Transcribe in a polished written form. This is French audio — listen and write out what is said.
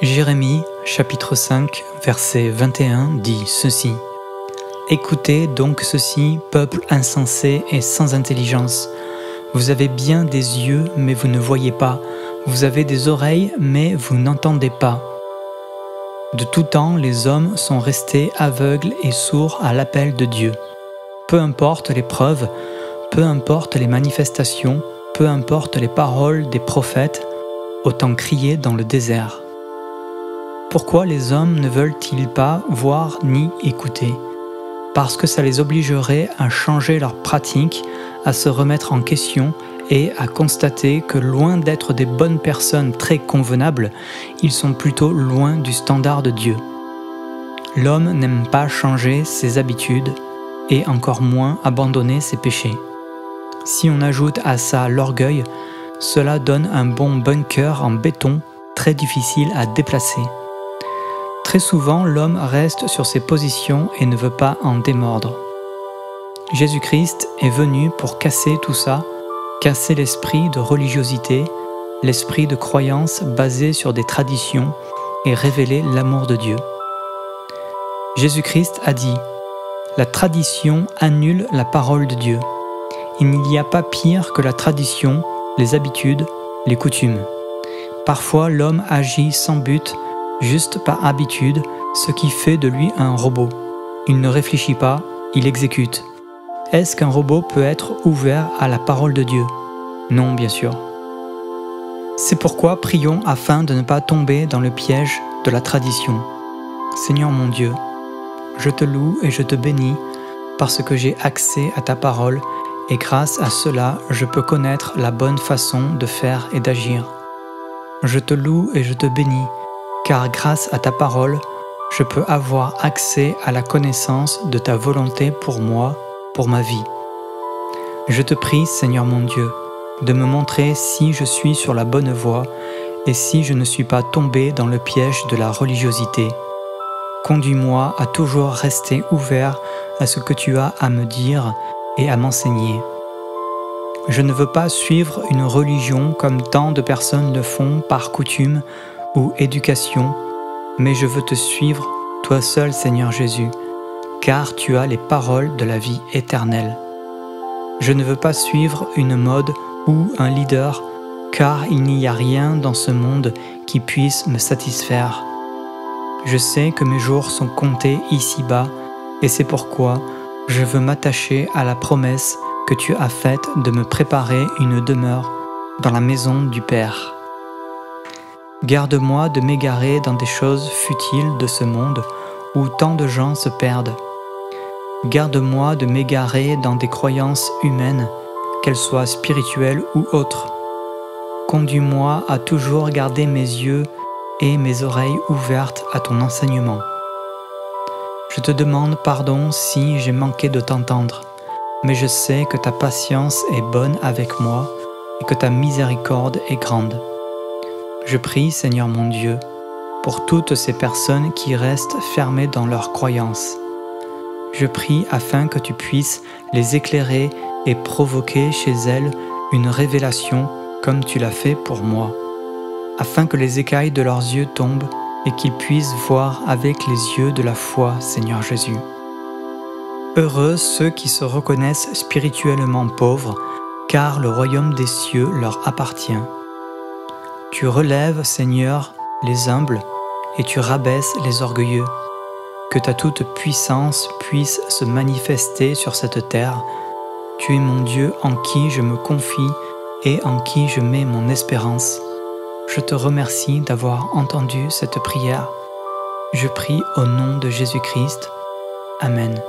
Jérémie, chapitre 5, verset 21 dit ceci. « Écoutez donc ceci, peuple insensé et sans intelligence. Vous avez bien des yeux, mais vous ne voyez pas. Vous avez des oreilles, mais vous n'entendez pas. De tout temps, les hommes sont restés aveugles et sourds à l'appel de Dieu. Peu importe les preuves, peu importe les manifestations, peu importe les paroles des prophètes, autant crier dans le désert. Pourquoi les hommes ne veulent-ils pas voir ni écouter ? Parce que ça les obligerait à changer leurs pratiques, à se remettre en question et à constater que loin d'être des bonnes personnes très convenables, ils sont plutôt loin du standard de Dieu. L'homme n'aime pas changer ses habitudes et encore moins abandonner ses péchés. Si on ajoute à ça l'orgueil, cela donne un bon bunker en béton très difficile à déplacer. Très souvent, l'homme reste sur ses positions et ne veut pas en démordre. Jésus-Christ est venu pour casser tout ça, casser l'esprit de religiosité, l'esprit de croyance basé sur des traditions et révéler l'amour de Dieu. Jésus-Christ a dit « La tradition annule la parole de Dieu. Il n'y a pas pire que la tradition, les habitudes, les coutumes. Parfois, l'homme agit sans but, juste par habitude, ce qui fait de lui un robot. Il ne réfléchit pas, il exécute. Est-ce qu'un robot peut être ouvert à la parole de Dieu? Non, bien sûr. C'est pourquoi prions afin de ne pas tomber dans le piège de la tradition. Seigneur mon Dieu, je te loue et je te bénis parce que j'ai accès à ta parole et grâce à cela, je peux connaître la bonne façon de faire et d'agir. Je te loue et je te bénis car grâce à ta parole, je peux avoir accès à la connaissance de ta volonté pour moi, pour ma vie. Je te prie, Seigneur mon Dieu, de me montrer si je suis sur la bonne voie et si je ne suis pas tombé dans le piège de la religiosité. Conduis-moi à toujours rester ouvert à ce que tu as à me dire et à m'enseigner. Je ne veux pas suivre une religion comme tant de personnes le font par coutume ou éducation, mais je veux te suivre, toi seul Seigneur Jésus, car tu as les paroles de la vie éternelle. Je ne veux pas suivre une mode ou un leader, car il n'y a rien dans ce monde qui puisse me satisfaire. Je sais que mes jours sont comptés ici-bas, et c'est pourquoi je veux m'attacher à la promesse que tu as faite de me préparer une demeure dans la maison du Père. Garde-moi de m'égarer dans des choses futiles de ce monde où tant de gens se perdent. Garde-moi de m'égarer dans des croyances humaines, qu'elles soient spirituelles ou autres. Conduis-moi à toujours garder mes yeux et mes oreilles ouvertes à ton enseignement. Je te demande pardon si j'ai manqué de t'entendre, mais je sais que ta patience est bonne avec moi et que ta miséricorde est grande. Je prie, Seigneur mon Dieu, pour toutes ces personnes qui restent fermées dans leurs croyances. Je prie afin que tu puisses les éclairer et provoquer chez elles une révélation comme tu l'as fait pour moi, afin que les écailles de leurs yeux tombent et qu'ils puissent voir avec les yeux de la foi, Seigneur Jésus. Heureux ceux qui se reconnaissent spirituellement pauvres, car le royaume des cieux leur appartient. Tu relèves, Seigneur, les humbles et tu rabaisses les orgueilleux. Que ta toute puissance puisse se manifester sur cette terre. Tu es mon Dieu en qui je me confie et en qui je mets mon espérance. Je te remercie d'avoir entendu cette prière. Je prie au nom de Jésus-Christ. Amen.